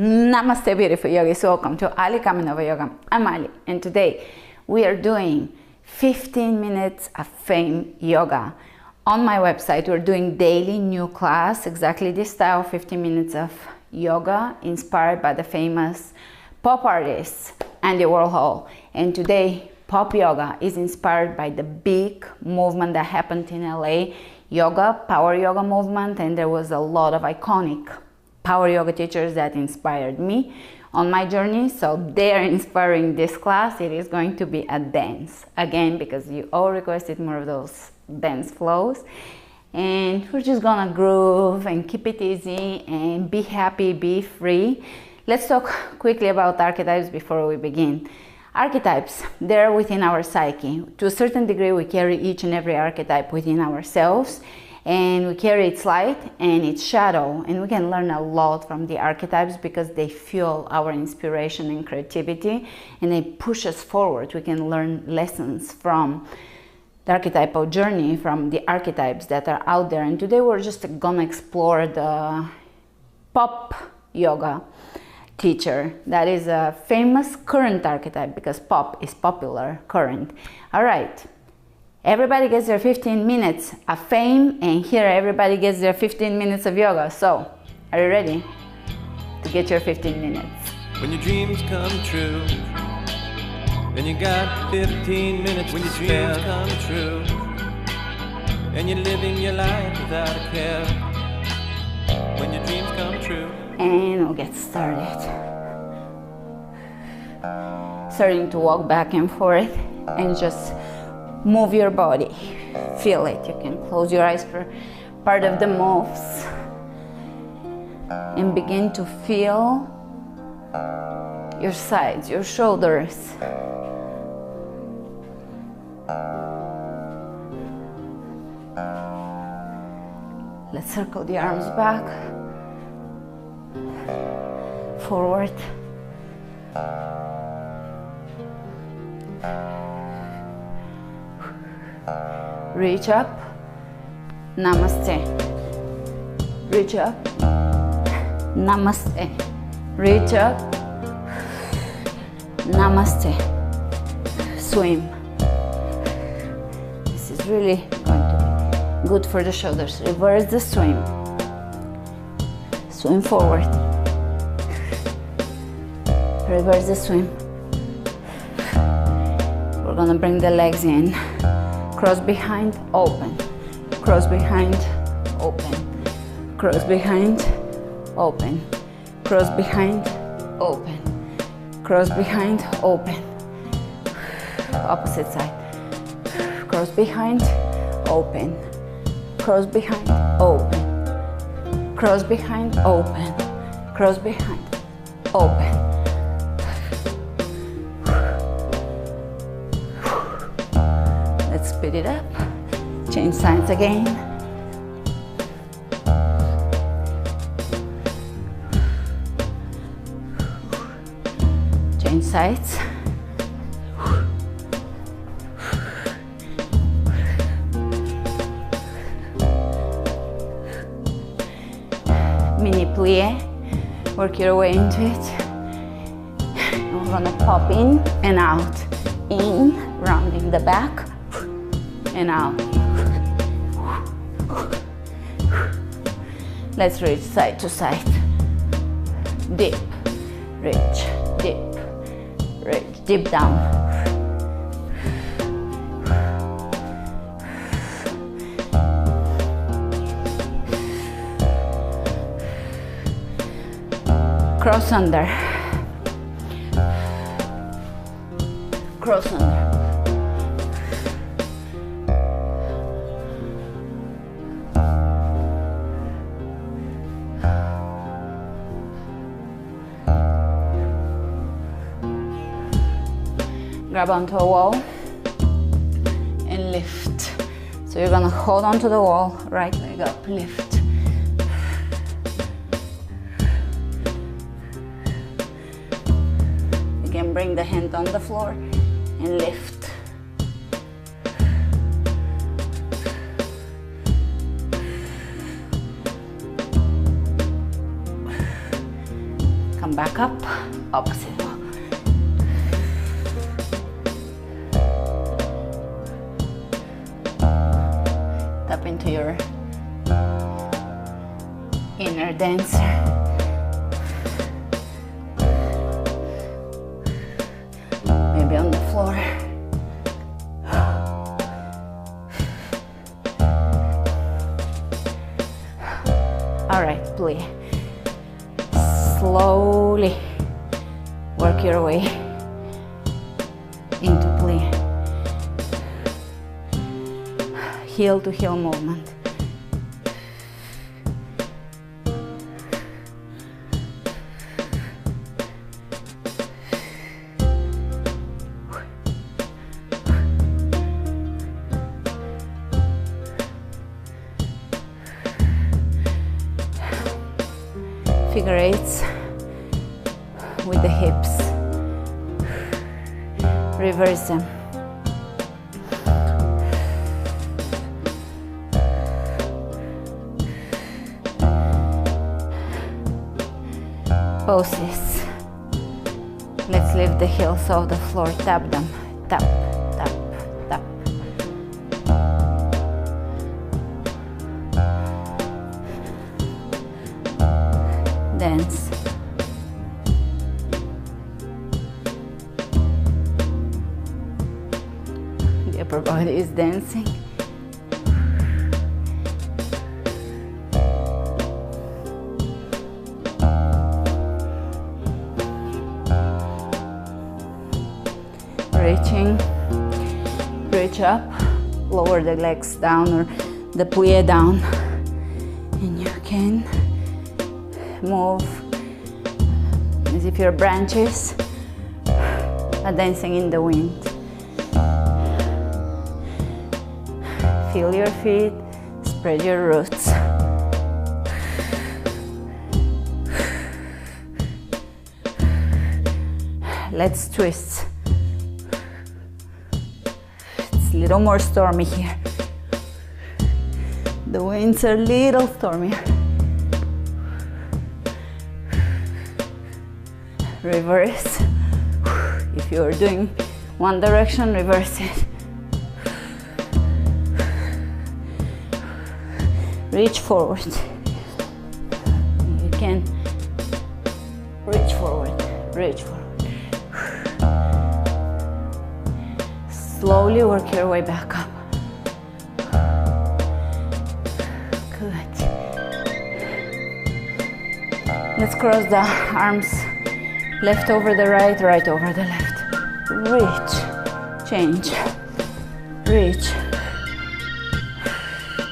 Namaste, beautiful yogis. Welcome to Kamenova Yoga. I'm Ali, and today we are doing 15 minutes of fame yoga. On my website, we're doing daily new class, exactly this style, 15 minutes of yoga, inspired by the famous pop artist Andy Warhol. And today, pop yoga is inspired by the big movement that happened in LA, power yoga movement, and there was a lot of iconic power yoga teachers that inspired me on my journey. So they're inspiring this class. It is going to be a dance again, because you all requested more of those dance flows, and we're just gonna groove and keep it easy and be happy, be free. Let's talk quickly about archetypes before we begin. Archetypes, they're within our psyche. To a certain degree, we carry each and every archetype within ourselves, and we carry its light and its shadow, and we can learn a lot from the archetypes because they fuel our inspiration and creativity, and they push us forward. We can learn lessons from the archetypal journey, from the archetypes that are out there. And today we're just gonna explore the pop yoga teacher that is a famous current archetype, because pop is popular, current. All right. Everybody gets their 15 minutes of fame, and here everybody gets their 15 minutes of yoga. So, are you ready to get your 15 minutes? When your dreams come true, then you got 15 minutes. When your dreams come true, and you're living your life without a care. When your dreams come true. And we'll get started. Starting to walk back and forth and just move your body. Feel it. You can close your eyes for part of the moves and begin to feel your sides, your shoulders. Let's circle the arms back, forward. Reach up, namaste. Reach up, namaste. Reach up, namaste. Swim. This is really going to be good for the shoulders. Reverse the swim. Swim forward. Reverse the swim. We're gonna bring the legs in. Cross behind, open. Cross behind, open. Cross behind, open. Cross behind, open. Cross behind, open. Opposite side. Cross behind, open. Cross behind, open. Cross behind, open. Cross behind, open. Speed it up. Change sides again. Change sides. Mini plie. Work your way into it. And we're gonna pop in and out. In, rounding the back. And out. Let's reach side to side. Dip, reach, dip, reach, dip down. Cross under. Cross under. Grab onto a wall and lift. So you're gonna hold onto the wall, right leg up, lift. You can bring the hand on the floor and lift. Come back up, opposite wall. Tap into your inner dancer. Maybe on the floor. All right, plie. Slowly work your way into plie. Heel to heel movement. Figure eights with the hips. Reverse them. Poses. Let's lift the heels off the floor. Tap them. Tap, tap, tap. Dance. The upper body is dancing. Reaching, reach up, lower the legs down or the plie down, and you can move as if your branches are dancing in the wind. Feel your feet, spread your roots. Let's twist. It's a little more stormy here. The winds are a little stormier. Reverse. If you are doing one direction, reverse it. Reach forward. You can reach forward, reach forward. Slowly work your way back up. Good. Let's cross the arms. Left over the right, right over the left. Reach, change, reach,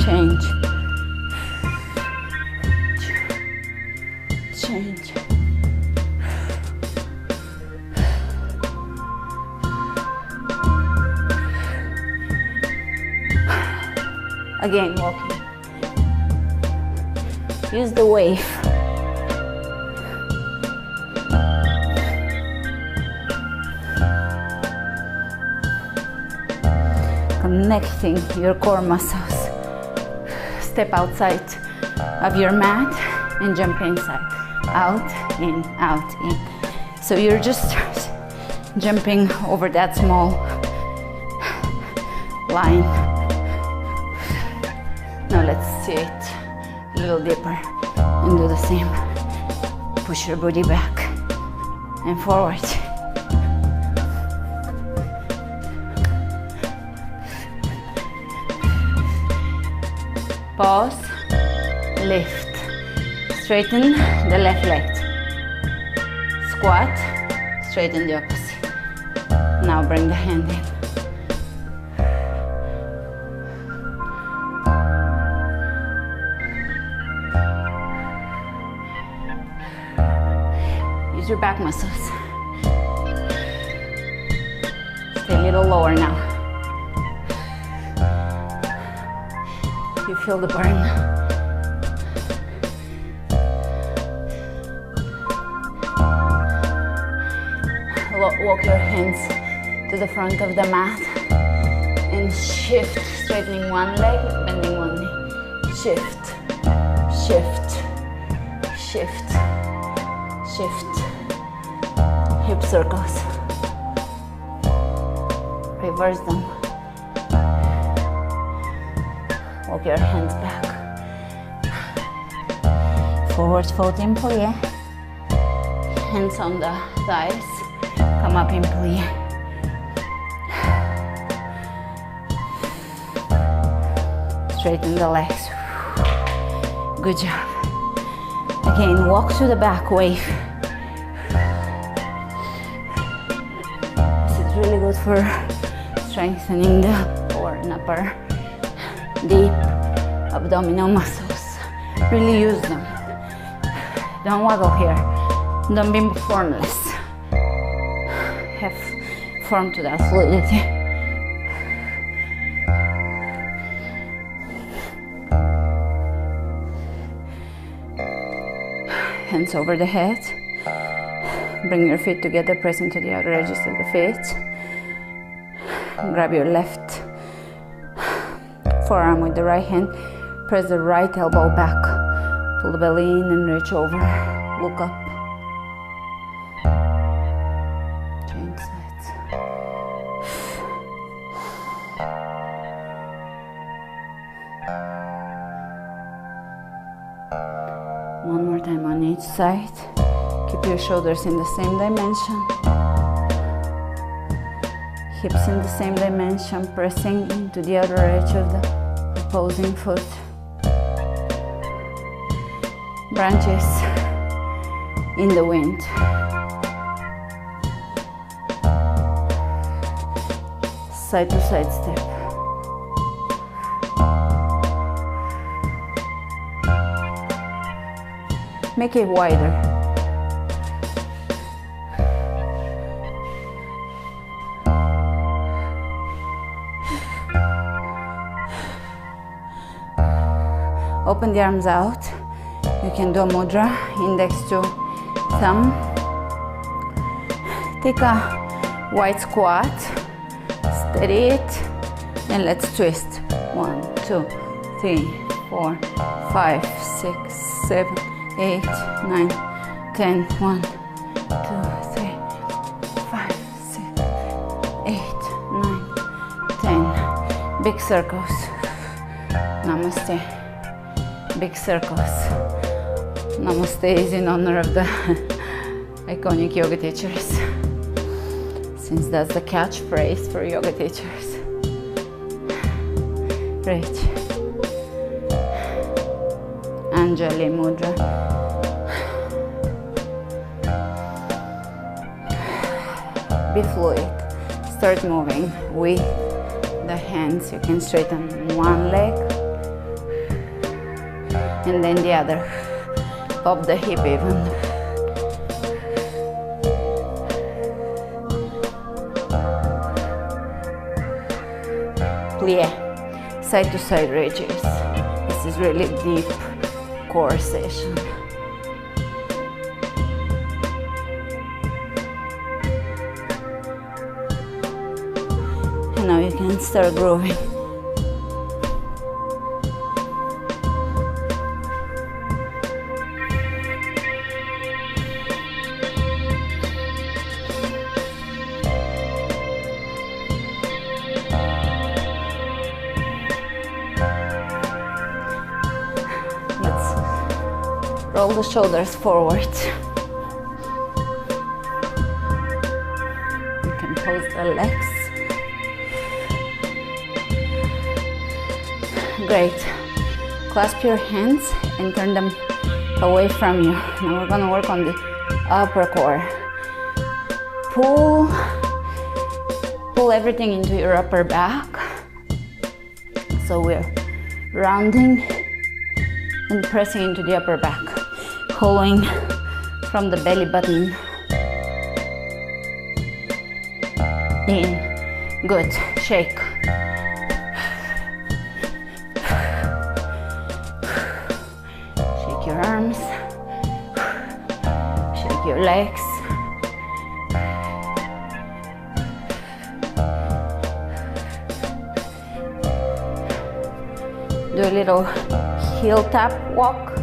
change, change. Again, walking. Use the wave. Connecting your core muscles. Step outside of your mat and jump inside. Out, in, out, in. So you're just jumping over that small line. Now let's see it a little deeper and do the same. Push your body back and forward. Pause, lift, straighten the left leg. Squat, straighten the opposite. Now bring the hand in. Use your back muscles. Stay a little lower now. You feel the burn. Walk your hands to the front of the mat and shift, straightening one leg, bending one knee. Shift, shift, shift, shift. hip circles. Reverse them. Walk your hands back. Forward fold in plie. Hands on the thighs. Come up in plie. Straighten the legs. Good job. Again, walk to the back, wave. This is really good for strengthening the core and upper deep abdominal muscles. Really use them. Don't waggle here. Don't be formless. Have form to that fluidity. Hands over the head. Bring your feet together, press into the outer edges of the feet. Grab your left forearm with the right hand. Press the right elbow back. Pull the belly in and reach over. Look up. Change sides. One more time on each side. Keep your shoulders in the same dimension. Hips in the same dimension, pressing into the outer edge of the opposing foot. Branches in the wind. Side to side step. Make it wider. Open the arms out. You can do a mudra, index to thumb. Take a wide squat. Steady it. And let's twist. 1, 2, 3, 4, 5, 6, 7, 8, 9, 10. 1, 2, 3, 5, 6, 8, 9, 10. Big circles. Namaste. Big circles. Namaste is in honor of the iconic yoga teachers, since that's the catchphrase for yoga teachers. Reach. Anjali Mudra. Be fluid. Start moving with the hands. You can straighten one leg and then the other. Pop the hip even. Plie. Side to side ridges. This is really deep core session. And now you can start grooving. Roll the shoulders forward. You can pose the legs. Great. Clasp your hands and turn them away from you. Now we're going to work on the upper core. Pull everything into your upper back. So we're rounding and pressing into the upper back. Pulling from the belly button in. Good. Shake. Shake your arms. Shake your legs. Do a little heel tap walk.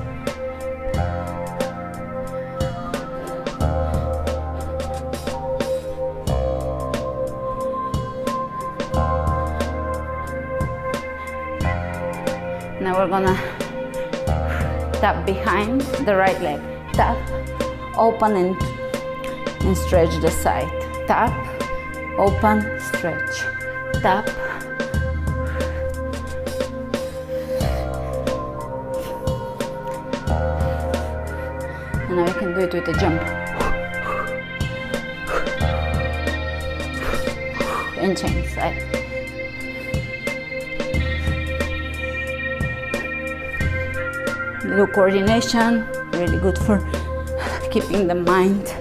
we're gonna tap behind the right leg. Tap, open and stretch the side. Tap, open, stretch. Tap. And now you can do it with a jump. And change side. Little coordination, really good for keeping the mind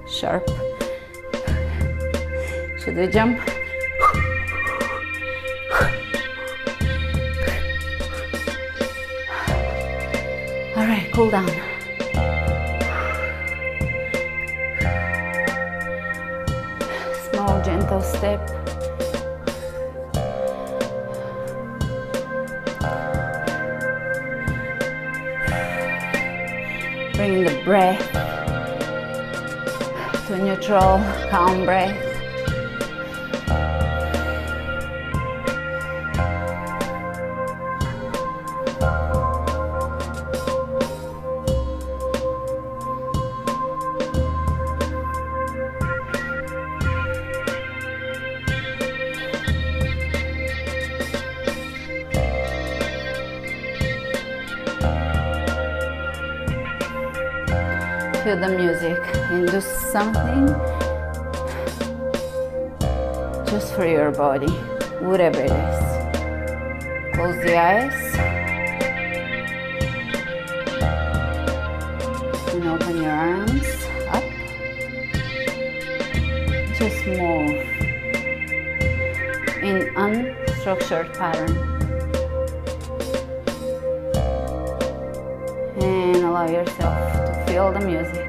sharp. Should we jump? All right, cool down. Small, gentle step. Bringing the breath to a neutral, calm breath. Feel the music and do something just for your body, whatever it is. Close the eyes and open your arms up. Just move in unstructured pattern and allow yourself to feel the music.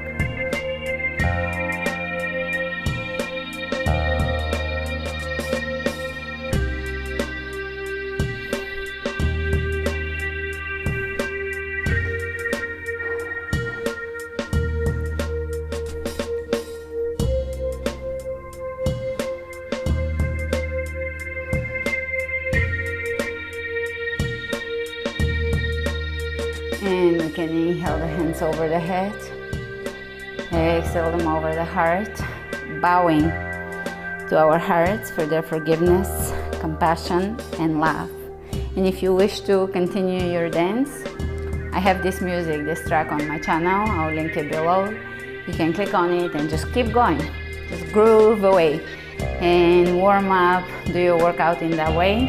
And we can inhale the hands over the head, exhale them over the heart, bowing to our hearts for their forgiveness, compassion, and love. And if you wish to continue your dance, I have this music, this track on my channel. I'll link it below. You can click on it and just keep going. Just groove away and warm up, do your workout in that way.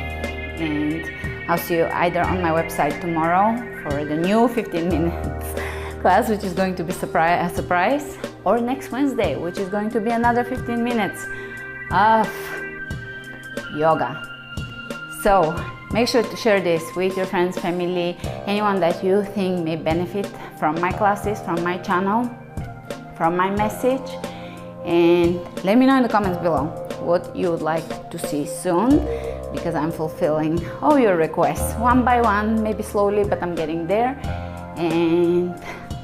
And I'll see you either on my website tomorrow for the new 15 minutes class, which is going to be a surprise, or next Wednesday, which is going to be another 15 minutes of yoga. So make sure to share this with your friends, family, anyone that you think may benefit from my classes, from my channel, from my message. And let me know in the comments below what you would like to see soon, because I'm fulfilling all your requests one by one, maybe slowly, but I'm getting there. And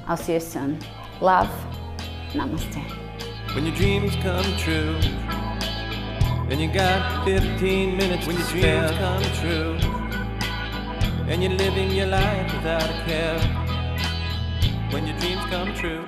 I'll see you soon. Love, namaste. When your dreams come true, and you got 15 minutes when your dreams come true, and you're living your life without a care. When your dreams come true.